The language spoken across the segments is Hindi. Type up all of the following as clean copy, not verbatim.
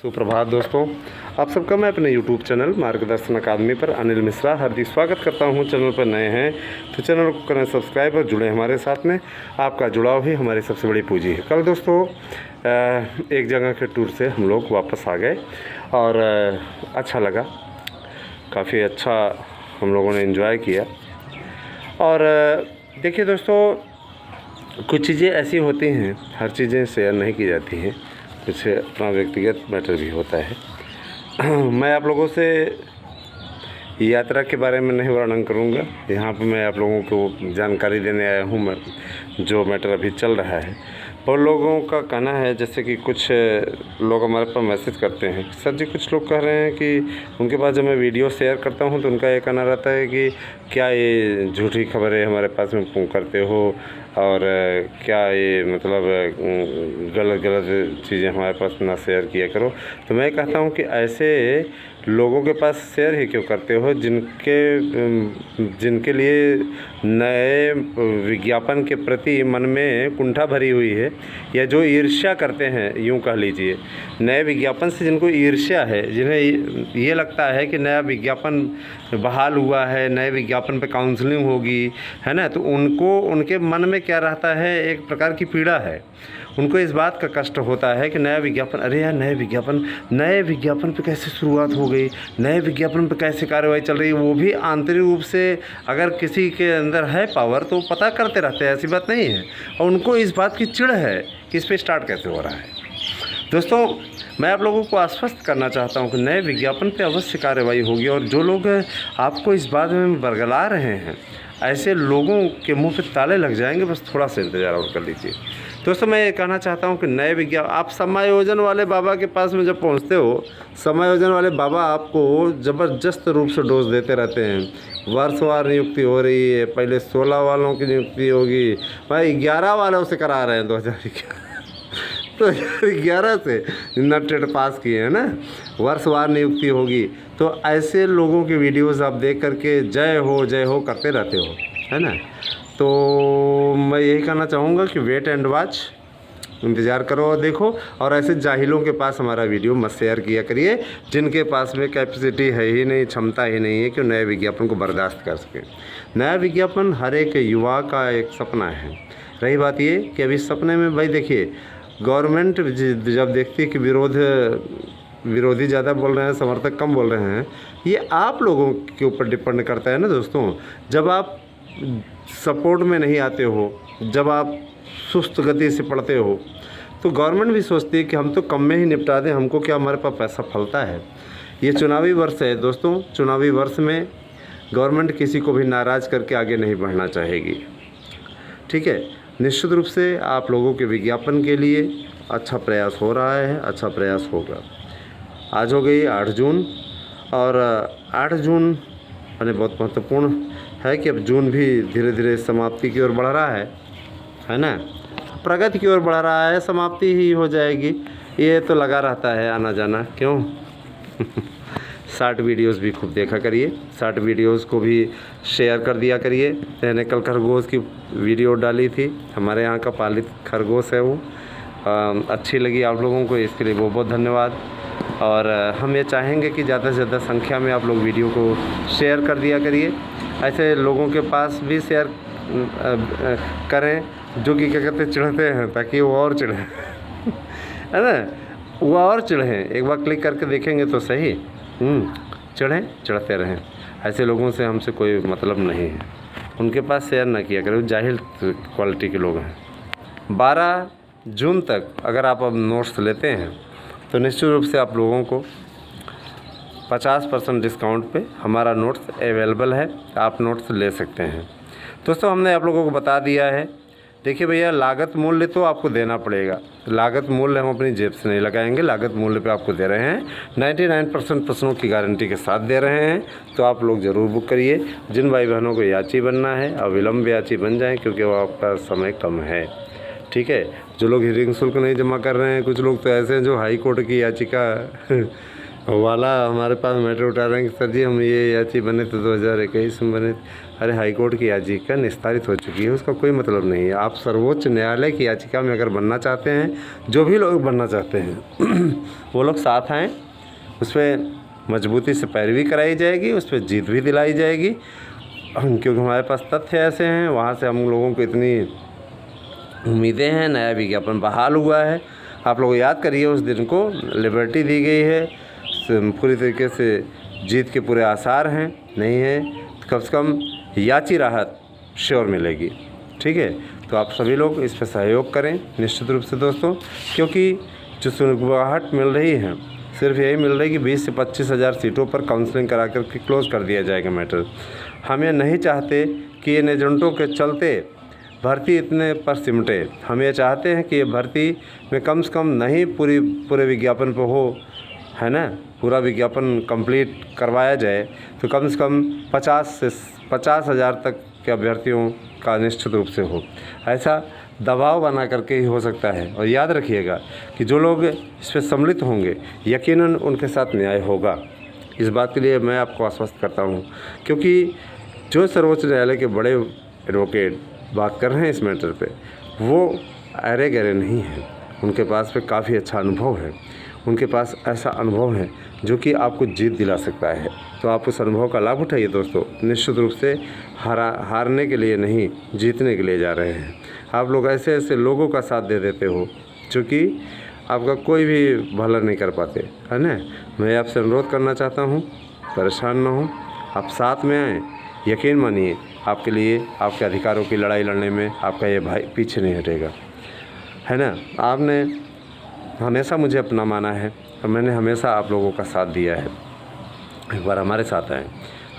सुप्रभात दोस्तों, आप सबका मैं अपने YouTube चैनल मार्गदर्शन अकादमी पर अनिल मिश्रा हार्दिक स्वागत करता हूं। चैनल पर नए हैं तो चैनल को करें सब्सक्राइब और जुड़े हमारे साथ में। आपका जुड़ाव ही हमारी सबसे बड़ी पूंजी है। कल दोस्तों एक जगह के टूर से हम लोग वापस आ गए और अच्छा लगा, काफ़ी अच्छा हम लोगों ने एंजॉय किया। और देखिए दोस्तों, कुछ चीज़ें ऐसी होती हैं, हर चीज़ें शेयर नहीं की जाती हैं, कुछ अपना व्यक्तिगत मैटर भी होता है। मैं आप लोगों से यात्रा के बारे में नहीं वर्णन करूंगा। यहाँ पर मैं आप लोगों को जानकारी देने आया हूँ, मैं जो मैटर अभी चल रहा है। और लोगों का कहना है, जैसे कि कुछ लोग हमारे पास मैसेज करते हैं, सर जी कुछ लोग कह रहे हैं कि उनके पास जब मैं वीडियो शेयर करता हूं तो उनका ये कहना रहता है कि क्या ये झूठी खबरें हमारे पास में करते हो, और क्या ये मतलब गलत चीज़ें हमारे पास ना शेयर किया करो। तो मैं कहता हूं कि ऐसे लोगों के पास शेयर ही क्यों करते हो जिनके लिए नए विज्ञापन के प्रति मन में कुंठा भरी हुई है, या जो ईर्ष्या करते हैं, यूँ कह लीजिए, नए विज्ञापन से जिनको ईर्ष्या है, जिन्हें ये लगता है कि नया विज्ञापन बहाल हुआ है, नए विज्ञापन पे काउंसलिंग होगी, है ना, तो उनको उनके मन में क्या रहता है, एक प्रकार की पीड़ा है। उनको इस बात का कष्ट होता है कि नया विज्ञापन, अरे यार नए विज्ञापन पे कैसे शुरुआत हो गई, नए विज्ञापन पे कैसे कार्रवाई चल रही है, वो भी आंतरिक रूप से अगर किसी के अंदर है पावर तो पता करते रहते हैं, ऐसी बात नहीं है। और उनको इस बात की चिढ़ है कि इस पर स्टार्ट कैसे हो रहा है। दोस्तों, मैं आप लोगों को आश्वस्त करना चाहता हूं कि नए विज्ञापन पे अवश्य कार्रवाई होगी, और जो लोग आपको इस बात में बरगला रहे हैं, ऐसे लोगों के मुंह पे ताले लग जाएंगे। बस थोड़ा सा इंतज़ार और कर लीजिए। दोस्तों, मैं ये कहना चाहता हूं कि नए विज्ञापन, आप समायोजन वाले बाबा के पास में जब पहुंचते हो, समायोजन वाले बाबा आपको ज़बरदस्त रूप से डोज देते रहते हैं। वर्षवार नियुक्ति हो रही है, पहले 16 वालों की नियुक्ति होगी, भाई 11 वालों से करा रहे हैं 2011 से जितना टेट पास किए हैं ना, वर्षवार नियुक्ति होगी। तो ऐसे लोगों की वीडियोस आप देख करके जय हो करते रहते हो, है ना। तो मैं यही कहना चाहूँगा कि वेट एंड वॉच, इंतज़ार करो और देखो। और ऐसे जाहिलों के पास हमारा वीडियो मत शेयर किया करिए, जिनके पास में कैपेसिटी है ही नहीं, क्षमता ही नहीं है कि नए विज्ञापन को बर्दाश्त कर सके। नया विज्ञापन हर एक युवा का एक सपना है। रही बात ये कि अभी सपने में, भाई देखिए, गवर्नमेंट जब देखती है कि विरोधी ज़्यादा बोल रहे हैं, समर्थक कम बोल रहे हैं, ये आप लोगों के ऊपर डिपेंड करता है ना दोस्तों। जब आप सपोर्ट में नहीं आते हो, जब आप सुस्त गति से पढ़ते हो, तो गवर्नमेंट भी सोचती है कि हम तो कम में ही निपटा दें, हमको क्या, हमारे पास पैसा फलता है। ये चुनावी वर्ष है दोस्तों, चुनावी वर्ष में गवर्नमेंट किसी को भी नाराज़ करके आगे नहीं बढ़ना चाहेगी, ठीक है। निश्चित रूप से आप लोगों के विज्ञापन के लिए अच्छा प्रयास हो रहा है, अच्छा प्रयास होगा। आज हो गई 8 जून, और 8 जून यानी बहुत महत्वपूर्ण है कि अब जून भी धीरे धीरे समाप्ति की ओर बढ़ रहा है ना, प्रगति की ओर बढ़ रहा है, समाप्ति ही हो जाएगी। ये तो लगा रहता है आना जाना, क्यों। शॉर्ट वीडियोस भी खूब देखा करिए, शॉर्ट वीडियोस को भी शेयर कर दिया करिए। मैंने कल खरगोश की वीडियो डाली थी, हमारे यहाँ का पालित खरगोश है वो, अच्छी लगी आप लोगों को, इसके लिए बहुत बहुत धन्यवाद। और हम ये चाहेंगे कि ज़्यादा से ज़्यादा संख्या में आप लोग वीडियो को शेयर कर दिया करिए। ऐसे लोगों के पास भी शेयर करें जो कि क्या कहते हैं, चिढ़ते हैं, ताकि वो और चिढ़े है ना, वो और चिढ़ें। एक बार क्लिक करके देखेंगे तो सही, चिढ़ते रहें। ऐसे लोगों से हमसे कोई मतलब नहीं है, उनके पास शेयर ना किया करें, जाहिल क्वालिटी के लोग हैं। 12 जून तक अगर आप अब नोट्स लेते हैं तो निश्चित रूप से आप लोगों को 50% डिस्काउंट पे हमारा नोट्स अवेलेबल है, आप नोट्स ले सकते हैं। दोस्तों, हमने आप लोगों को बता दिया है। देखिए भैया, लागत मूल्य तो आपको देना पड़ेगा, लागत मूल्य हम अपनी जेब से नहीं लगाएंगे, लागत मूल्य पे आपको दे रहे हैं। 99% प्रश्नों की गारंटी के साथ दे रहे हैं, तो आप लोग ज़रूर बुक करिए। जिन भाई बहनों को याची बनना है, अविलंब याची बन जाएँ, क्योंकि वो आपका समय कम है, ठीक है। जो लोग हियरिंग शुल्क नहीं जमा कर रहे हैं, कुछ लोग तो ऐसे हैं जो हाई कोर्ट की याचिका वाला हमारे पास मैटर उठा रहे हैं कि सर जी हम ये याची बने तो 2021 में बने। अरे हाईकोर्ट की याचिका निस्तारित हो चुकी है, उसका कोई मतलब नहीं है। आप सर्वोच्च न्यायालय की याचिका में अगर बनना चाहते हैं, जो भी लोग बनना चाहते हैं वो लोग साथ आएँ, उस पर मजबूती से पैरवी कराई जाएगी, उस पर जीत भी दिलाई जाएगी, क्योंकि हमारे पास तथ्य ऐसे हैं। वहाँ से हम लोगों को इतनी उम्मीदें हैं, नया विज्ञापन बहाल हुआ है। आप लोग याद करिए उस दिन को, लिबर्टी दी गई है, पूरी तरीके से जीत के पूरे आसार हैं, नहीं है तो कम से कम याची राहत श्योर मिलेगी। ठीक है, तो आप सभी लोग इस पर सहयोग करें निश्चित रूप से दोस्तों, क्योंकि जो सुनवाहट मिल रही है सिर्फ यही मिल रही है कि 20 से 25 हज़ार सीटों पर काउंसलिंग करा कर के क्लोज़ कर दिया जाएगा मैटर। हम ये नहीं चाहते कि इन एजेंटों के चलते भर्ती इतने पर सिमटे। हम ये चाहते हैं कि ये भर्ती में कम से कम नहीं पूरे विज्ञापन पर हो, है ना, पूरा विज्ञापन कंप्लीट करवाया जाए तो कम से कम 50 हज़ार तक के अभ्यर्थियों का निश्चित रूप से हो। ऐसा दबाव बना करके ही हो सकता है। और याद रखिएगा कि जो लोग इस पर सम्मिलित होंगे यकीनन उनके साथ न्याय होगा। इस बात के लिए मैं आपको आश्वस्त करता हूँ, क्योंकि जो सर्वोच्च न्यायालय के बड़े एडवोकेट बात कर रहे हैं इस मैटर पे, वो अरे गहरे नहीं हैं। उनके पास पे काफ़ी अच्छा अनुभव है, उनके पास ऐसा अनुभव है जो कि आपको जीत दिला सकता है। तो आप उस अनुभव का लाभ उठाइए दोस्तों। निश्चित रूप से हारने के लिए नहीं, जीतने के लिए जा रहे हैं। आप लोग ऐसे ऐसे लोगों का साथ दे देते हो जो कि आपका कोई भी भला नहीं कर पाते, है ना। मैं आपसे अनुरोध करना चाहता हूँ, परेशान ना हो, आप साथ में आएँ। यकीन मानिए आपके लिए, आपके अधिकारों की लड़ाई लड़ने में आपका ये भाई पीछे नहीं हटेगा, है ना। आपने हमेशा मुझे अपना माना है और मैंने हमेशा आप लोगों का साथ दिया है। एक बार हमारे साथ आएँ।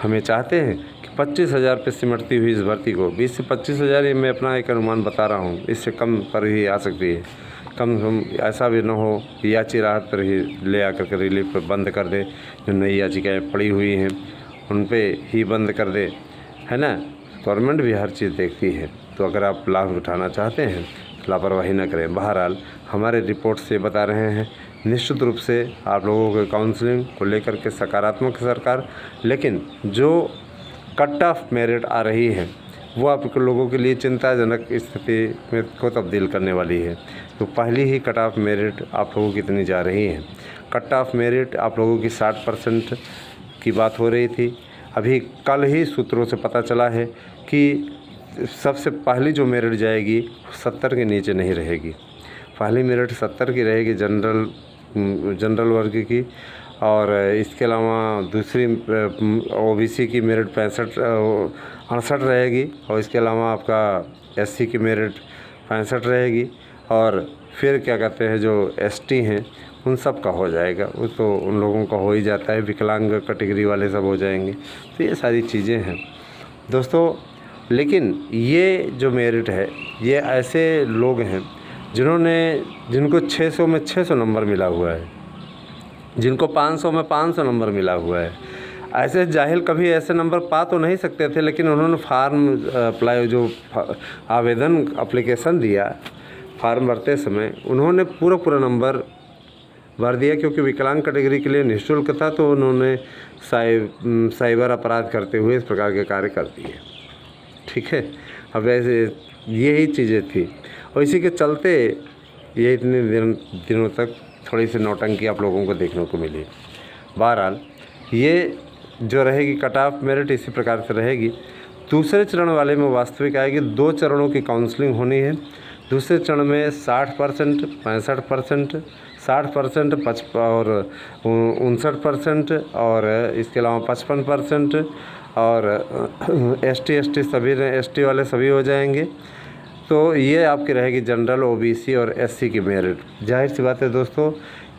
हम ये चाहते हैं कि 25 हज़ार पे सिमटती हुई इस भर्ती को 20 से 25 हज़ार, ये मैं अपना एक अनुमान बता रहा हूँ, इससे कम पर ही आ सकती है। कम से कम ऐसा भी ना हो कि याची राहत पर ही ले आकर के रिलीफ पर बंद कर दे। जो नई याचिकाएँ पड़ी हुई हैं उन पे ही बंद कर दे, है ना। गवर्नमेंट भी हर चीज़ देखती है, तो अगर आप लाभ उठाना चाहते हैं तो लापरवाही न करें। बहरहाल हमारे रिपोर्ट से बता रहे हैं, निश्चित रूप से आप लोगों के काउंसलिंग को लेकर के सकारात्मक सरकार, लेकिन जो कट ऑफ मेरिट आ रही है वो आप लोगों के लिए चिंताजनक स्थिति में को तब्दील करने वाली है। तो पहली ही कट ऑफ मेरिट आप लोगों की इतनी जा रही है। कट ऑफ मेरिट आप लोगों की 60% की बात हो रही थी। अभी कल ही सूत्रों से पता चला है कि सबसे पहली जो मेरिट जाएगी 70 के नीचे नहीं रहेगी। पहली मेरिट 70 की रहेगी जनरल वर्ग की, और इसके अलावा दूसरी ओबीसी की मेरिट 68 रहेगी, और इसके अलावा आपका एससी की मेरिट 65 रहेगी, और फिर क्या कहते हैं जो एसटी हैं उन सब का हो जाएगा। वो तो उन लोगों का हो ही जाता है, विकलांग कैटेगरी वाले सब हो जाएंगे। तो ये सारी चीज़ें हैं दोस्तों। लेकिन ये जो मेरिट है ये ऐसे लोग हैं जिनको 600 में 600 नंबर मिला हुआ है, जिनको 500 में 500 नंबर मिला हुआ है। ऐसे जाहिल कभी ऐसे नंबर पा तो नहीं सकते थे, लेकिन उन्होंने आवेदन एप्लीकेशन दिया, फार्म भरते समय उन्होंने पूरा नंबर भर दिया, क्योंकि विकलांग कैटेगरी के लिए निःशुल्क था। तो उन्होंने साइबर अपराध करते हुए इस प्रकार के कार्य कर दिए। ठीक है, अब ऐसे यही चीज़ें थी, और इसी के चलते ये इतने दिनों तक थोड़ी सी नौटंकी आप लोगों को देखने को मिली। बहरहाल ये जो रहेगी कट ऑफ मेरिट इसी प्रकार से रहेगी। दूसरे चरण वाले में वास्तविक आएगी। 2 चरणों की काउंसलिंग होनी है। दूसरे चरण में 60%, 65%, 60% और 59%, और इसके अलावा 55%, और एसटी वाले सभी हो जाएंगे। तो ये आपकी रहेगी जनरल, ओबीसी और एससी की मेरिट। जाहिर सी बात है दोस्तों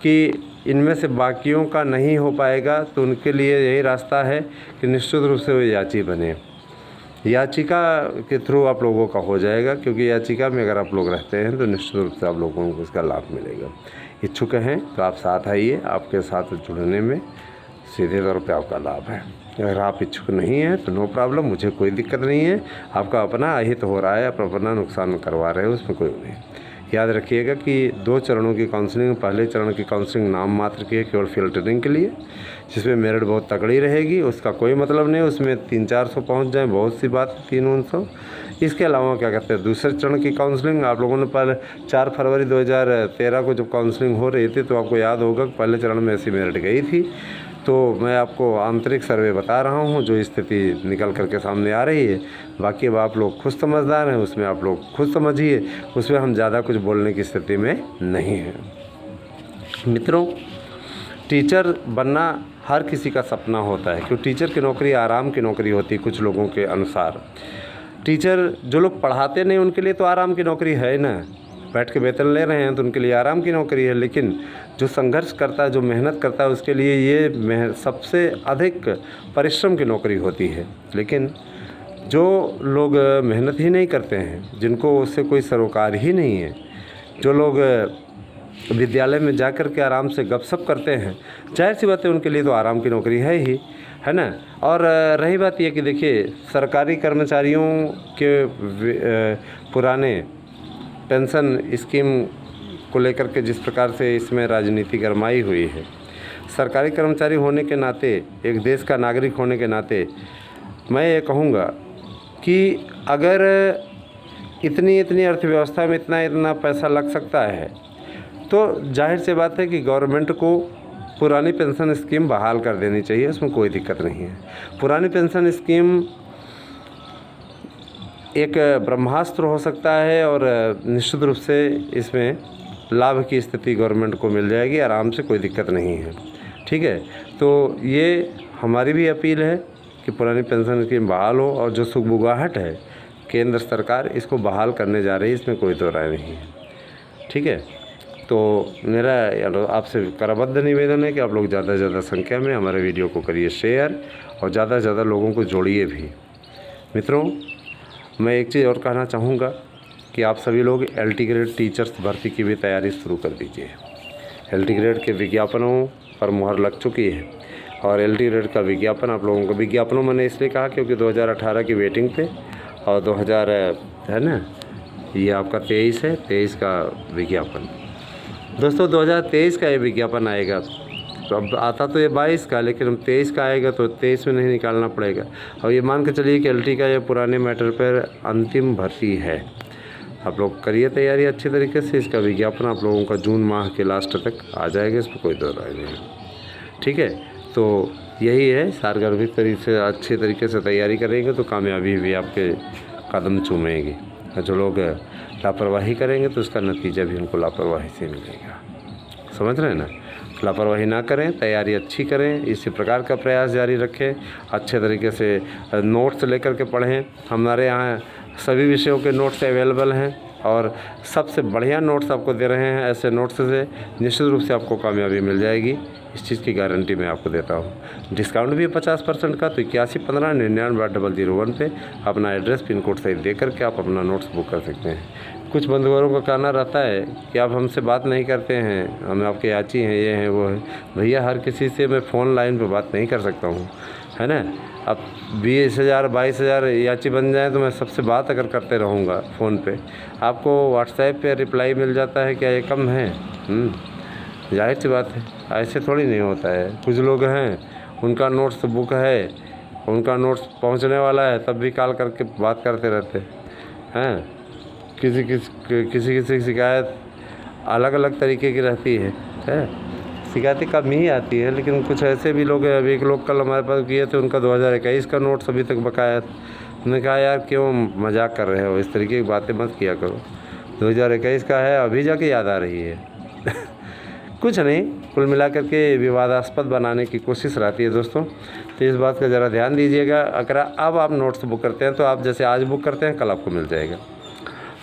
कि इनमें से बाकियों का नहीं हो पाएगा, तो उनके लिए यही रास्ता है कि निश्चित रूप से वो याची बने। याचिका के थ्रू आप लोगों का हो जाएगा, क्योंकि याचिका में अगर आप लोग रहते हैं तो निश्चित रूप से आप लोगों को इसका लाभ मिलेगा। इच्छुक हैं तो आप साथ आइए, आपके साथ जुड़ने में सीधे तौर पे आपका लाभ है। अगर आप इच्छुक नहीं हैं तो नो प्रॉब्लम, मुझे कोई दिक्कत नहीं है। आपका अपना अहित हो रहा है, आप अपना नुकसान करवा रहे हो, उसमें कोई नहीं। याद रखिएगा कि 2 चरणों की काउंसलिंग, पहले चरण की काउंसलिंग नाम मात्र की है, केवल फ़िल्टरिंग के लिए, जिसमें मेरिट बहुत तगड़ी रहेगी। उसका कोई मतलब नहीं उसमें 300-400 पहुँच जाए, बहुत सी बात, 300-400। इसके अलावा क्या कहते हैं, दूसरे चरण की काउंसलिंग आप लोगों ने पहले 4 फरवरी 2013 को जब काउंसलिंग हो रही थी तो आपको याद होगा कि पहले चरण में ऐसी मेरिट गई थी। तो मैं आपको आंतरिक सर्वे बता रहा हूँ जो स्थिति निकल करके सामने आ रही है। बाकी अब आप लोग खुद समझदार हैं, उसमें आप लोग खुद समझिए, उसमें हम ज़्यादा कुछ बोलने की स्थिति में नहीं हैं। मित्रों, टीचर बनना हर किसी का सपना होता है, क्योंकि टीचर की नौकरी आराम की नौकरी होती है कुछ लोगों के अनुसार। टीचर जो लोग पढ़ाते नहीं उनके लिए तो आराम की नौकरी है ना, बैठ के वेतन ले रहे हैं तो उनके लिए आराम की नौकरी है। लेकिन जो संघर्ष करता है, जो मेहनत करता है, उसके लिए ये सबसे अधिक परिश्रम की नौकरी होती है। लेकिन जो लोग मेहनत ही नहीं करते हैं, जिनको उससे कोई सरोकार ही नहीं है, जो लोग विद्यालय में जा कर के आराम से गपशप करते हैं, जाहिर सी बात है उनके लिए तो आराम की नौकरी है ही, है ना। और रही बात यह कि देखिए, सरकारी कर्मचारियों के पुराने पेंशन स्कीम को लेकर के जिस प्रकार से इसमें राजनीति गरमाई हुई है, सरकारी कर्मचारी होने के नाते, एक देश का नागरिक होने के नाते मैं ये कहूँगा कि अगर इतनी अर्थव्यवस्था में इतना पैसा लग सकता है तो जाहिर सी बात है कि गवर्नमेंट को पुरानी पेंशन स्कीम बहाल कर देनी चाहिए, उसमें कोई दिक्कत नहीं है। पुरानी पेंशन स्कीम एक ब्रह्मास्त्र हो सकता है और निश्चित रूप से इसमें लाभ की स्थिति गवर्नमेंट को मिल जाएगी आराम से, कोई दिक्कत नहीं है, ठीक है। तो ये हमारी भी अपील है कि पुरानी पेंशन स्कीम बहाल हो, और जो सुगबुगाहट है केंद्र सरकार इसको बहाल करने जा रही है, इसमें कोई दो राय नहीं है, ठीक है। तो मेरा आपसे करबद्ध निवेदन है कि आप लोग ज़्यादा से ज़्यादा संख्या में हमारे वीडियो को करिए शेयर, और ज़्यादा से ज़्यादा लोगों को जोड़िए भी। मित्रों, मैं एक चीज़ और कहना चाहूँगा कि आप सभी लोग LT ग्रेड टीचर्स भर्ती की भी तैयारी शुरू कर दीजिए। LT ग्रेड के विज्ञापनों पर मुहर लग चुकी है, और LT ग्रेड का विज्ञापन आप लोगों को, विज्ञापनों मैंने इसलिए कहा क्योंकि 2018 की वेटिंग पे, और 2000 है ना, ये आपका 23 है, 23 का विज्ञापन। दोस्तों 2023 का ये विज्ञापन आएगा, तो अब आता तो ये 22 का, लेकिन हम 23 का आएगा तो 23 में नहीं निकालना पड़ेगा। और ये मान के चलिए कि LT का ये पुराने मैटर पर अंतिम भर्ती है। आप लोग करिए तैयारी अच्छी तरीके से, इसका विज्ञापन आप लोगों का जून माह के लास्ट तक आ जाएगा, इसमें कोई दो राय नहीं, ठीक है। तो यही है, सारगर्भित तरीके से अच्छे तरीके से तैयारी करेंगे तो कामयाबी भी आपके कदम चूमेगी। जो लोग लापरवाही करेंगे तो उसका नतीजा भी उनको लापरवाही से मिलेगा, समझ रहे हैं ना। लापरवाही ना करें, तैयारी अच्छी करें, इसी प्रकार का प्रयास जारी रखें, अच्छे तरीके से नोट्स लेकर के पढ़ें। हमारे यहाँ सभी विषयों के नोट्स अवेलेबल हैं, और सबसे बढ़िया नोट्स आपको दे रहे हैं। ऐसे नोट्स से निश्चित रूप से आपको कामयाबी मिल जाएगी, इस चीज़ की गारंटी मैं आपको देता हूँ। डिस्काउंट भी है 50% का, तो 8115998001 पे अपना एड्रेस पिन कोड सहित दे करके आप अपना नोट्स बुक कर सकते हैं। कुछ बंधुओं का कहना रहता है कि आप हमसे बात नहीं करते हैं, हम आपके याची हैं, ये हैं, वो है। भैया, हर किसी से मैं फ़ोन लाइन पे बात नहीं कर सकता हूँ, है ना। अब 20,000 22,000 याची बन जाए तो मैं सबसे बात अगर करते रहूँगा फ़ोन पे, आपको व्हाट्सएप पे रिप्लाई मिल जाता है, क्या ये कम है? जाहिर सी बात है, ऐसे थोड़ी नहीं होता है। कुछ लोग हैं उनका नोट्स बुक है, उनका नोट्स पहुंचने वाला है, तब भी कॉल करके बात करते रहते हैं। किसी की शिकायत अलग अलग तरीके की रहती है। शिकायतें कम ही आती है, लेकिन कुछ ऐसे भी लोग हैं। अभी एक लोग कल हमारे पास किए थे, उनका 2021 का नोट्स अभी तक बकाया था। मैंने कहा यार क्यों मजाक कर रहे हो, इस तरीके की बातें मत किया करो। 2021 का है, अभी जाके याद आ रही है। कुछ नहीं, कुल मिलाकर के विवादास्पद बनाने की कोशिश रहती है दोस्तों। तो इस बात का ज़रा ध्यान दीजिएगा। अगर अब आप नोट्स बुक करते हैं तो आप जैसे आज बुक करते हैं, कल आपको मिल जाएगा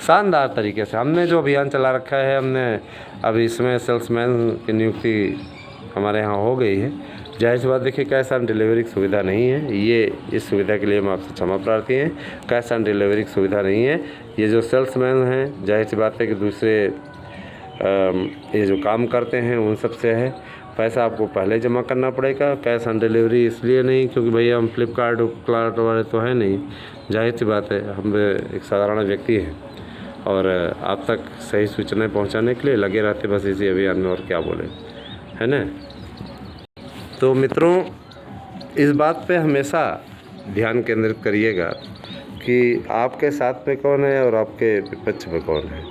शानदार तरीके से। हमने जो अभियान चला रखा है, हमने अब इसमें सेल्समैन की नियुक्ति हमारे यहाँ हो गई है। जाहिर सी बात, देखिए कैश ऑन डिलीवरी की सुविधा नहीं है, ये इस सुविधा के लिए हम आपसे क्षमा प्रार्थी हैं। कैश ऑन डिलीवरी की सुविधा नहीं है। ये जो सेल्समैन हैं, जाहिर सी बात है कि दूसरे ये जो काम करते हैं उन सब से है। पैसा आपको पहले जमा करना पड़ेगा। कैश ऑन डिलीवरी इसलिए नहीं क्योंकि भैया हम फ्लिपकार्ट वाले तो है नहीं, जाहिर सी बात है, हम एक साधारण व्यक्ति हैं। और आप तक सही सूचनाएं पहुंचाने के लिए लगे रहते बस इसी अभियान में, और क्या बोले, है ना। तो मित्रों, इस बात पे हमेशा ध्यान केंद्रित करिएगा कि आपके साथ में कौन है और आपके विपक्ष में कौन है,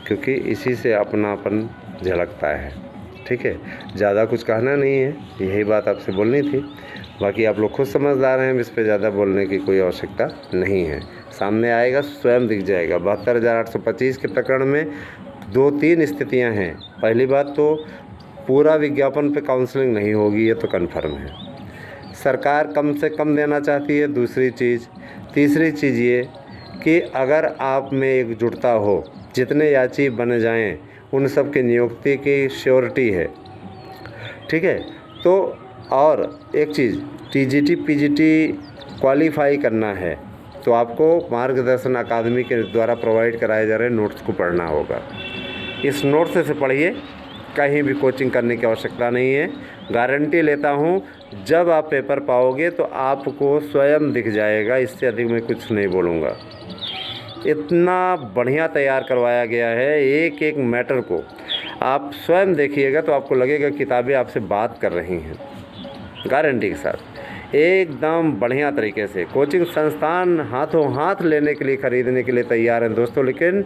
क्योंकि इसी से अपनापन झलकता है। ठीक है, ज़्यादा कुछ कहना नहीं है, यही बात आपसे बोलनी थी। बाकी आप लोग खुद समझदार हैं, इस पर ज़्यादा बोलने की कोई आवश्यकता नहीं है। सामने आएगा स्वयं दिख जाएगा। 72,825 के प्रकरण में 2-3 स्थितियां हैं। पहली बात तो पूरा विज्ञापन पे काउंसलिंग नहीं होगी, ये तो कन्फर्म है। सरकार कम से कम देना चाहती है, दूसरी चीज़। तीसरी चीज़ ये कि अगर आप में एकजुटता हो, जितने याची बन जाएं उन सब की नियुक्ति की श्योरिटी है। ठीक है, तो और एक चीज़, टीजीटी पीजीटी क्वालिफाई करना है तो आपको मार्गदर्शन अकादमी के द्वारा प्रोवाइड कराए जा रहे नोट्स को पढ़ना होगा। इस नोट्स से पढ़िए, कहीं भी कोचिंग करने की आवश्यकता नहीं है। गारंटी लेता हूँ, जब आप पेपर पाओगे तो आपको स्वयं दिख जाएगा। इससे अधिक मैं कुछ नहीं बोलूँगा। इतना बढ़िया तैयार करवाया गया है, एक एक मैटर को आप स्वयं देखिएगा तो आपको लगेगा किताबें आपसे बात कर रही हैं, गारंटी के साथ, एकदम बढ़िया तरीके से। कोचिंग संस्थान हाथों हाथ लेने के लिए, ख़रीदने के लिए तैयार हैं दोस्तों, लेकिन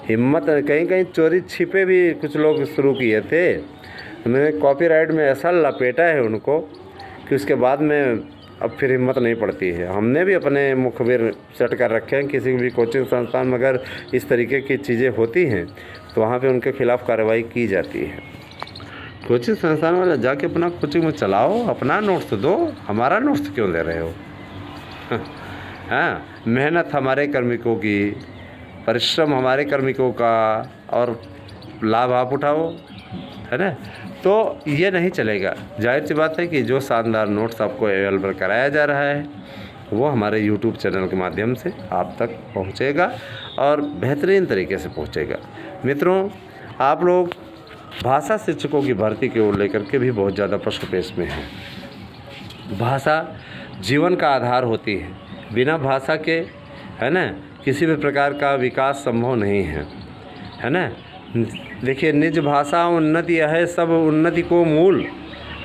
हिम्मत, कहीं कहीं चोरी छिपे भी कुछ लोग शुरू किए थे। मैंने कॉपीराइट में ऐसा लपेटा है उनको कि उसके बाद में अब फिर हिम्मत नहीं पड़ती है। हमने भी अपने मुखबिर सेट कर रखे हैं, किसी भी कोचिंग संस्थान में अगर इस तरीके की चीज़ें होती हैं तो वहाँ पे उनके खिलाफ़ कार्रवाई की जाती है। कोचिंग संस्थान वाले जाके अपना कोचिंग में चलाओ, अपना नोट्स दो, हमारा नोट्स क्यों ले रहे हो? हाँ, मेहनत हमारे कार्मिकों की, परिश्रम हमारे कार्मिकों का, और लाभ आप उठाओ, है ना। तो ये नहीं चलेगा। जाहिर सी बात है कि जो शानदार नोट्स आपको अवेलेबल कराया जा रहा है वो हमारे यूट्यूब चैनल के माध्यम से आप तक पहुंचेगा और बेहतरीन तरीके से पहुंचेगा। मित्रों, आप लोग भाषा शिक्षकों की भर्ती की ओर लेकर के भी बहुत ज़्यादा प्रश्नपेश में हैं। भाषा जीवन का आधार होती है, बिना भाषा के, है ना, किसी भी प्रकार का विकास संभव नहीं है, है ना। देखिए, निज भाषा उन्नति है सब उन्नति को मूल,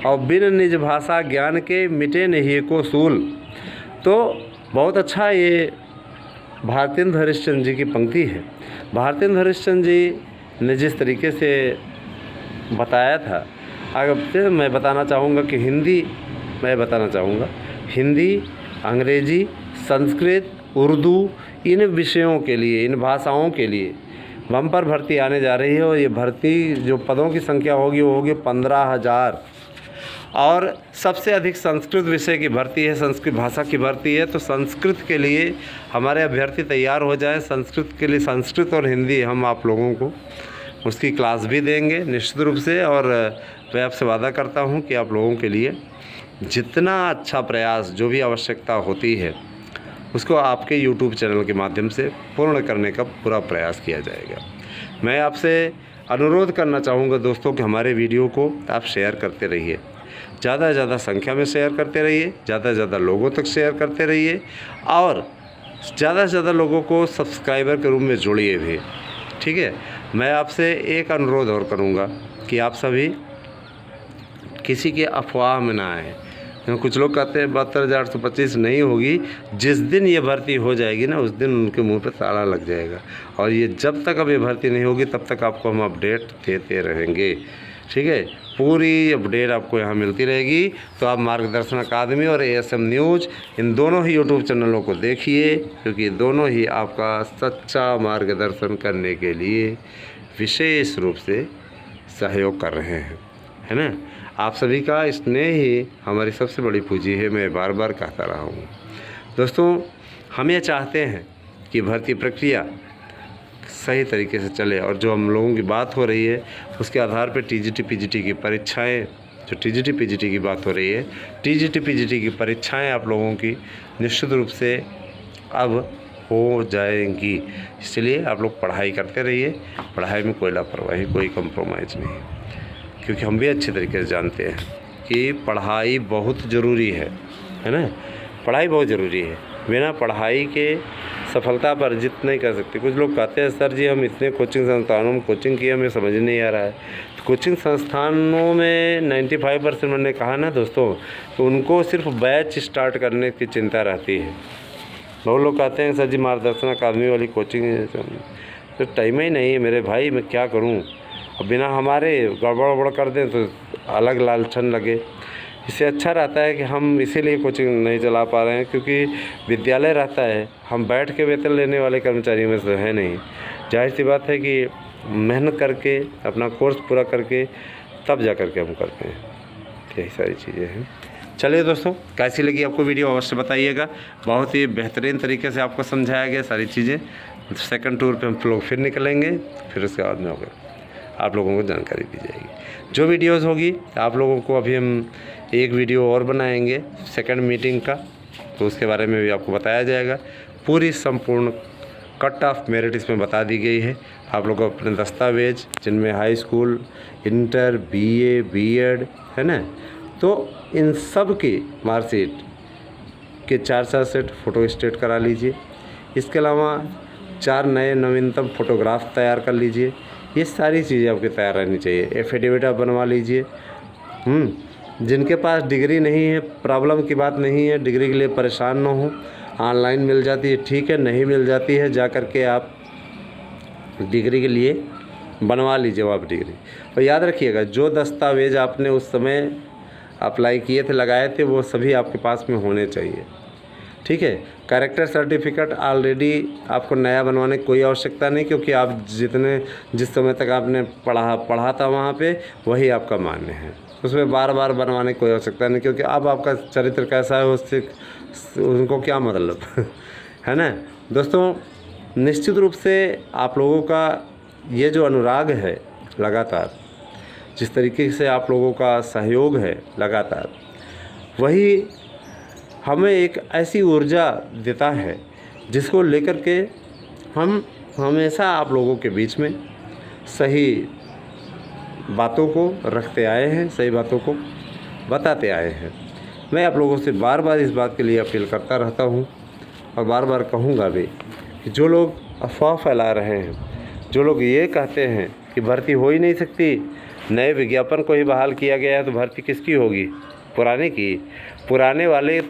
और बिन निज भाषा ज्ञान के मिटे नहीं को सूल। तो बहुत अच्छा ये भारतेंदु हरिश्चंद्र जी की पंक्ति है। भारतेंदु हरिश्चंद्र जी ने जिस तरीके से बताया था, अगर मैं बताना चाहूँगा कि हिंदी, अंग्रेज़ी, संस्कृत, उर्दू, इन विषयों के लिए, इन भाषाओं के लिए बम्पर भर्ती आने जा रही है। और ये भर्ती जो पदों की संख्या होगी वो होगी 15,000, और सबसे अधिक संस्कृत विषय की भर्ती है, संस्कृत भाषा की भर्ती है। तो संस्कृत के लिए हमारे अभ्यर्थी तैयार हो जाए। संस्कृत के लिए संस्कृत और हिंदी हम आप लोगों को उसकी क्लास भी देंगे निश्चित रूप से। और मैं आपसे वादा करता हूं कि आप लोगों के लिए जितना अच्छा प्रयास, जो भी आवश्यकता होती है, उसको आपके YouTube चैनल के माध्यम से पूर्ण करने का पूरा प्रयास किया जाएगा। मैं आपसे अनुरोध करना चाहूँगा दोस्तों कि हमारे वीडियो को आप शेयर करते रहिए, ज़्यादा से ज़्यादा संख्या में शेयर करते रहिए, ज़्यादा से ज़्यादा लोगों तक शेयर करते रहिए, और ज़्यादा से ज़्यादा लोगों को सब्सक्राइबर के रूप में जोड़िए भी। ठीक है, मैं आपसे एक अनुरोध और करूँगा कि आप सभी किसी के अफवाह में ना आए। कुछ लोग कहते हैं 72,825 नहीं होगी। जिस दिन ये भर्ती हो जाएगी ना, उस दिन उनके मुंह पे ताला लग जाएगा। और ये जब तक अब ये भर्ती नहीं होगी तब तक आपको हम अपडेट देते रहेंगे। ठीक है, पूरी अपडेट आपको यहाँ मिलती रहेगी। तो आप मार्गदर्शन अकादमी और ASM न्यूज़, इन दोनों ही यूट्यूब चैनलों को देखिए, क्योंकि दोनों ही आपका सच्चा मार्गदर्शन करने के लिए विशेष रूप से सहयोग कर रहे हैं, है ना। आप सभी का स्नेह ही हमारी सबसे बड़ी पूंजी है, मैं बार बार कहता रहा हूँ। दोस्तों, हम ये चाहते हैं कि भर्ती प्रक्रिया सही तरीके से चले, और जो हम लोगों की बात हो रही है उसके आधार पर TGT PGT की परीक्षाएं, जो TGT PGT की बात हो रही है, TGT PGT की परीक्षाएं आप लोगों की निश्चित रूप से अब हो जाएंगी। इसलिए आप लोग पढ़ाई करते रहिए, पढ़ाई में कोई लापरवाही, कोई कंप्रोमाइज़ नहीं, क्योंकि हम भी अच्छे तरीके से जानते हैं कि पढ़ाई बहुत ज़रूरी है ना। पढ़ाई बहुत ज़रूरी है, बिना पढ़ाई के सफलता पर अर्जित नहीं कर सकते। कुछ लोग कहते हैं सर जी हम इतने कोचिंग संस्थानों में कोचिंग किए, हमें समझ नहीं आ रहा है। तो कोचिंग संस्थानों में 95% मैंने कहा ना दोस्तों, तो उनको सिर्फ बैच स्टार्ट करने की चिंता रहती है। बहुत लोग कहते हैं सर जी मार्गदर्शन अकादमी वाली कोचिंग है, तो टाइम ही नहीं है मेरे भाई, मैं क्या करूं। अब बिना हमारे गड़बड़ कर दें तो अलग लालछन लगे। इससे अच्छा रहता है कि हम इसीलिए कोचिंग नहीं चला पा रहे हैं, क्योंकि विद्यालय रहता है, हम बैठ के वेतन लेने वाले कर्मचारियों में से है नहीं। जाहिर सी बात है कि मेहनत करके अपना कोर्स पूरा करके तब जा कर के हम करते हैं। यही सारी चीज़ें हैं। चलिए दोस्तों, कैसी लगी आपको वीडियो अवश्य बताइएगा। बहुत ही बेहतरीन तरीके से आपको समझाया गया सारी चीज़ें। सेकंड टूर पे हम लोग फिर निकलेंगे, फिर उसके बाद में होगा आप लोगों को जानकारी दी जाएगी। जो वीडियोस होगी आप लोगों को, अभी हम एक वीडियो और बनाएंगे सेकंड मीटिंग का, तो उसके बारे में भी आपको बताया जाएगा। पूरी संपूर्ण कट ऑफ मेरिट इसमें बता दी गई है। आप लोग अपने दस्तावेज जिनमें high school, inter, BA, BEd है ना, तो इन सब की मार्कशीट के 4 सेट फ़ोटो स्टेट करा लीजिए। इसके अलावा 4 नए नवीनतम फ़ोटोग्राफ तैयार कर लीजिए। ये सारी चीज़ें आपकी तैयार रहनी चाहिए। एफिडेविट आप बनवा लीजिए। जिनके पास डिग्री नहीं है, प्रॉब्लम की बात नहीं है, डिग्री के लिए परेशान ना हो, ऑनलाइन मिल जाती है ठीक है, नहीं मिल जाती है जा कर के आप डिग्री के लिए बनवा लीजिए वो आप डिग्री। और याद रखिएगा जो दस्तावेज आपने उस समय अप्लाई किए थे, लगाए थे, वो सभी आपके पास में होने चाहिए, ठीक है। कैरेक्टर सर्टिफिकेट ऑलरेडी आपको नया बनवाने की कोई आवश्यकता नहीं, क्योंकि आप जिस समय तक आपने पढ़ा था वहाँ पे वही आपका मान्य है। उसमें बार बार बनवाने की कोई आवश्यकता नहीं, क्योंकि अब आपका चरित्र कैसा है उससे उनको क्या मतलब है ना दोस्तों। निश्चित रूप से आप लोगों का ये जो अनुराग है लगातार, जिस तरीके से आप लोगों का सहयोग है लगातार, वही हमें एक ऐसी ऊर्जा देता है जिसको लेकर के हम हमेशा आप लोगों के बीच में सही बातों को रखते आए हैं, सही बातों को बताते आए हैं। मैं आप लोगों से बार बार इस बात के लिए अपील करता रहता हूँ और बार बार कहूँगा भी कि जो लोग अफवाह फैला रहे हैं, जो लोग ये कहते हैं कि भर्ती हो ही नहीं सकती, नए विज्ञापन को ही बहाल किया गया है, तो भर्ती किसकी होगी? पुराने की। पुराने वाले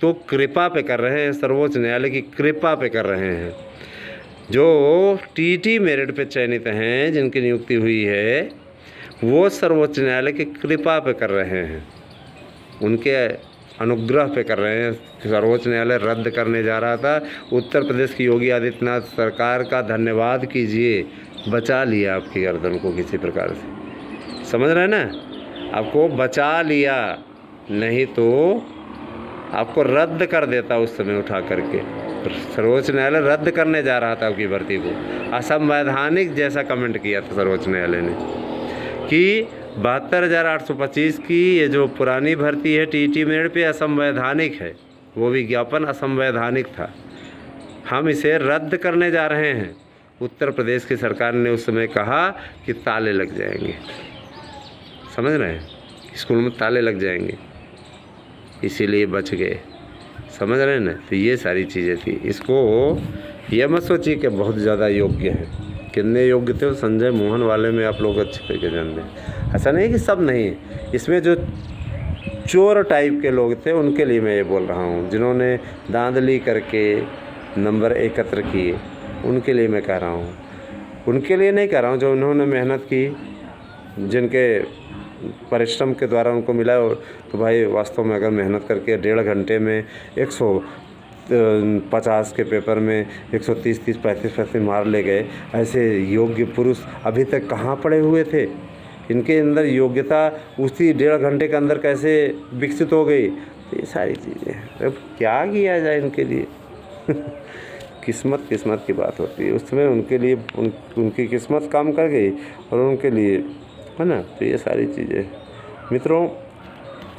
तो कृपा पे कर रहे हैं, सर्वोच्च न्यायालय की कृपा पे कर रहे हैं। जो टीटी मेरिट पे चयनित हैं, जिनकी नियुक्ति हुई है, वो सर्वोच्च न्यायालय की कृपा पे कर रहे हैं, उनके अनुग्रह पे कर रहे हैं। सर्वोच्च न्यायालय रद्द करने जा रहा था। उत्तर प्रदेश की योगी आदित्यनाथ सरकार का धन्यवाद कीजिए, बचा लिया आपकी गर्दन को किसी प्रकार से, समझ रहे हैं ना, आपको बचा लिया, नहीं तो आपको रद्द कर देता उस समय उठा करके। सर्वोच्च न्यायालय रद्द करने जा रहा था आपकी भर्ती को। असंवैधानिक जैसा कमेंट किया था सर्वोच्च न्यायालय ने कि 72,825 की ये जो पुरानी भर्ती है टीटी मेरिट पे असंवैधानिक है, वो विज्ञापन असंवैधानिक था, हम इसे रद्द करने जा रहे हैं। उत्तर प्रदेश की सरकार ने उस समय कहा कि ताले लग जाएंगे, समझ रहे हैं, स्कूल में ताले लग जाएंगे, इसीलिए बच गए, समझ रहे हैं ना। तो ये सारी चीज़ें थी। इसको ये मत सोचिए कि बहुत ज़्यादा योग्य है, कितने योग्य थे संजय मोहन वाले में आप लोग अच्छे तरीके जानते हैं। ऐसा नहीं कि सब नहीं है, इसमें जो चोर टाइप के लोग थे उनके लिए मैं ये बोल रहा हूँ, जिन्होंने धांधली करके नंबर एकत्र किए, उनके लिए मैं कह रहा हूँ। उनके लिए नहीं कह रहा हूँ जो उन्होंने मेहनत की, जिनके परिश्रम के द्वारा उनको मिला। तो भाई वास्तव में अगर मेहनत करके 1.5 घंटे में 150 के पेपर में 130, 30, 35 मार ले गए, ऐसे योग्य पुरुष अभी तक कहाँ पड़े हुए थे? इनके अंदर योग्यता उसी 1.5 घंटे के अंदर कैसे विकसित हो गई? तो ये सारी चीज़ें अब क्या किया जाए इनके लिए किस्मत की बात होती है। उस समय उनके लिए उनकी किस्मत काम कर गई और उनके लिए, है ना। तो ये सारी चीज़ें मित्रों,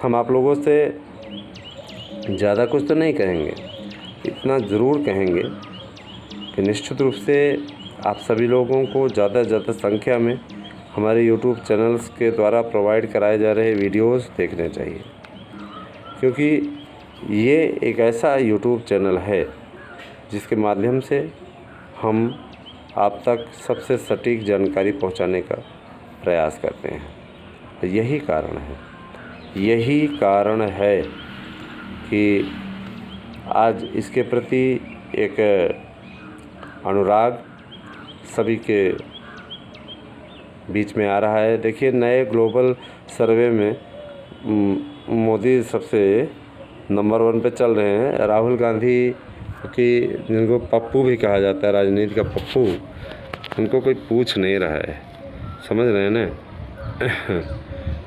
हम आप लोगों से ज़्यादा कुछ तो नहीं कहेंगे, इतना ज़रूर कहेंगे कि निश्चित रूप से आप सभी लोगों को ज़्यादा से ज़्यादा संख्या में हमारे YouTube चैनल्स के द्वारा प्रोवाइड कराए जा रहे वीडियोस देखने चाहिए, क्योंकि ये एक ऐसा YouTube चैनल है जिसके माध्यम से हम आप तक सबसे सटीक जानकारी पहुंचाने का प्रयास करते हैं। यही कारण है कि आज इसके प्रति एक अनुराग सभी के बीच में आ रहा है। देखिए, नए ग्लोबल सर्वे में मोदी सबसे नंबर 1 पे चल रहे हैं। राहुल गांधी की, जिनको पप्पू भी कहा जाता है, राजनीति का पप्पू, उनको कोई पूछ नहीं रहा है, समझ रहे हैं ना।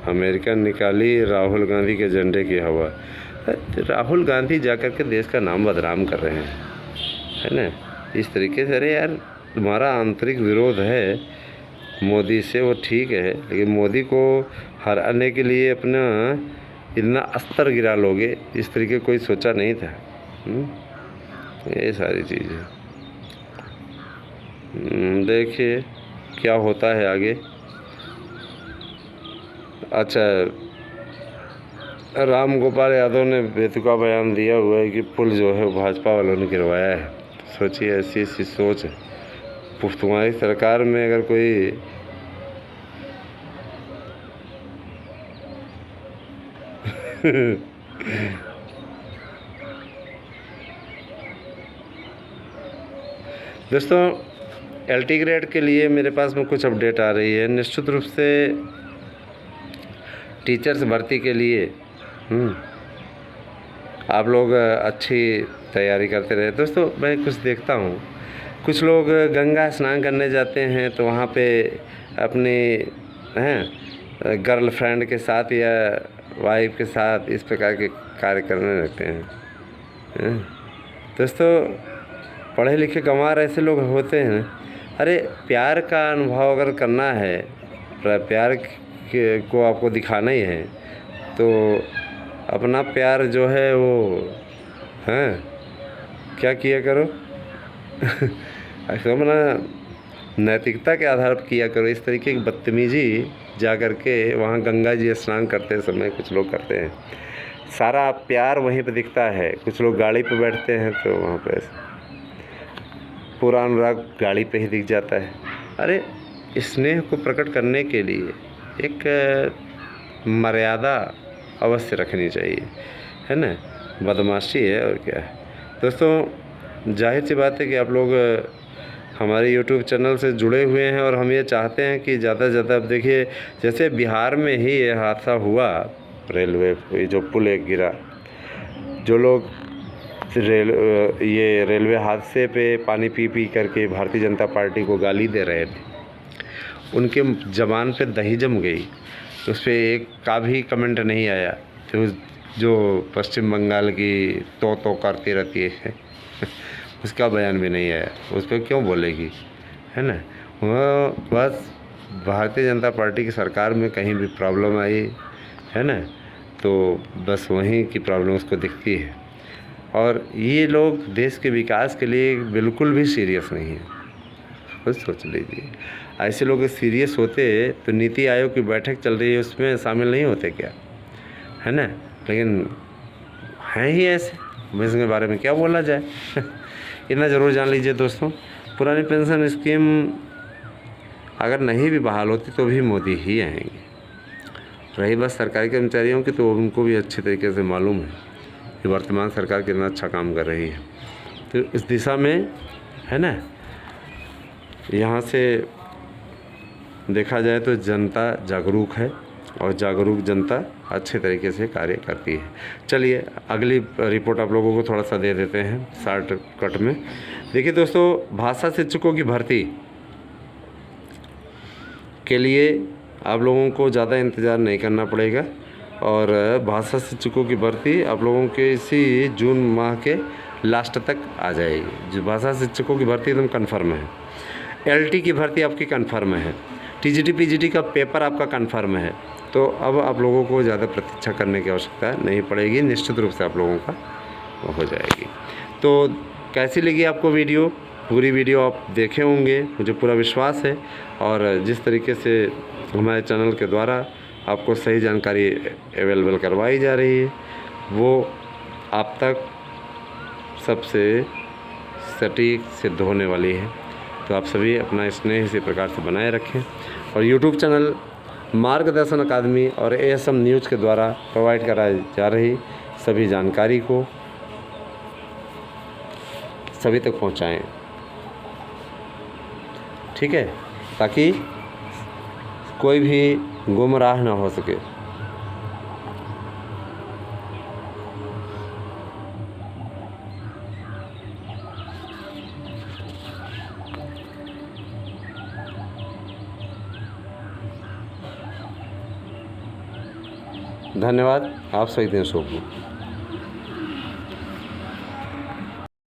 अमेरिका निकाली राहुल गांधी के झंडे की हवा। राहुल गांधी जाकर के देश का नाम बदनाम कर रहे हैं, है ना, इस तरीके से। अरे यार, तुम्हारा आंतरिक विरोध है मोदी से, वो ठीक है, लेकिन मोदी को हराने के लिए अपना इतना अस्त्र गिरा लोगे, इस तरीके कोई सोचा नहीं था। ये सारी चीज़ें देखिए क्या होता है आगे। अच्छा, राम गोपाल यादव ने बेतुका बयान दिया हुआ है कि पुल जो है भाजपा वालों ने गिरवाया है। सोचिए, ऐसी सोच है। तुम्हारी सरकार में अगर कोई दोस्तों, LT ग्रेड के लिए मेरे पास में कुछ अपडेट आ रही है। निश्चित रूप से टीचर्स भर्ती के लिए आप लोग अच्छी तैयारी करते रहे। दोस्तों, मैं कुछ देखता हूँ, कुछ लोग गंगा स्नान करने जाते हैं तो वहाँ पे अपनी गर्लफ्रेंड के साथ या वाइफ के साथ इस प्रकार के कार्य करने लगते हैं। दोस्तों, पढ़े लिखे गंवार ऐसे लोग होते हैं। अरे, प्यार का अनुभव अगर करना है, प्यार को आपको दिखाना ही है, तो अपना प्यार जो है वो क्या किया करो। अपना नैतिकता के आधार पर किया करो। इस तरीके की बदतमीजी जा कर के वहाँ गंगा जी स्नान करते समय कुछ लोग करते हैं। सारा प्यार वहीं पे दिखता है। कुछ लोग गाड़ी पे बैठते हैं तो वहाँ पे पूरा अनुराग गाड़ी पे ही दिख जाता है। अरे, स्नेह को प्रकट करने के लिए एक मर्यादा अवश्य रखनी चाहिए, है ना। बदमाशी है और क्या है। दोस्तों, जाहिर सी बात है कि आप लोग हमारे YouTube चैनल से जुड़े हुए हैं और हम ये चाहते हैं कि ज़्यादा से ज़्यादा। अब देखिए, जैसे बिहार में ही ये हादसा हुआ, रेलवे जो पुल एक गिरा, जो लोग रेलवे हादसे पे पानी पी करके भारतीय जनता पार्टी को गाली दे रहे थे, उनके ज़बान पे दही जम गई। उस पर एक का भी कमेंट नहीं आया। तो जो पश्चिम बंगाल की तो करती रहती है उसका बयान भी नहीं आया। उस पर क्यों बोलेगी, है ना। वो बस भारतीय जनता पार्टी की सरकार में कहीं भी प्रॉब्लम आई, है ना, तो बस वहीं की प्रॉब्लम उसको दिखती है। और ये लोग देश के विकास के लिए बिल्कुल भी सीरियस नहीं है। खुद सोच लीजिए, ऐसे लोग सीरियस होते तो नीति आयोग की बैठक चल रही है उसमें शामिल नहीं होते क्या, है ना। लेकिन हैं ही ऐसे, इसके बारे में क्या बोला जाए। इतना ज़रूर जान लीजिए दोस्तों, पुरानी पेंशन स्कीम अगर नहीं भी बहाल होती तो भी मोदी ही आएंगे। रही बात सरकारी कर्मचारियों की, तो उनको भी अच्छी तरीके से मालूम है कि वर्तमान सरकार कितना अच्छा काम कर रही है। तो इस दिशा में, है ना, यहाँ से देखा जाए तो जनता जागरूक है और जागरूक जनता अच्छे तरीके से कार्य करती है। चलिए, अगली रिपोर्ट आप लोगों को थोड़ा सा दे देते हैं शॉर्ट कट में। देखिए दोस्तों, भाषा शिक्षकों की भर्ती के लिए आप लोगों को ज़्यादा इंतज़ार नहीं करना पड़ेगा और भाषा शिक्षकों की भर्ती आप लोगों के इसी जून माह के लास्ट तक आ जाएगी। जो भाषा शिक्षकों की भर्ती एकदम कन्फर्म है। LT की भर्ती आपकी कन्फर्म है। TGT PGT का पेपर आपका कन्फर्म है। तो अब आप लोगों को ज़्यादा प्रतीक्षा करने की आवश्यकता नहीं पड़ेगी, निश्चित रूप से आप लोगों का हो जाएगी। तो कैसी लगी आपको वीडियो? पूरी वीडियो आप देखे होंगे, मुझे पूरा विश्वास है। और जिस तरीके से हमारे चैनल के द्वारा आपको सही जानकारी अवेलेबल करवाई जा रही है, वो आप तक सबसे सटीक सिद्ध होने वाली है। तो आप सभी अपना स्नेह इसी प्रकार से बनाए रखें और यूट्यूब चैनल मार्गदर्शन अकादमी और ASM न्यूज़ के द्वारा प्रोवाइड कराई जा रही सभी जानकारी को सभी तक पहुंचाएं, ठीक है, ताकि कोई भी गुमराह ना हो सके। धन्यवाद। आप सही दिन शुभ हो।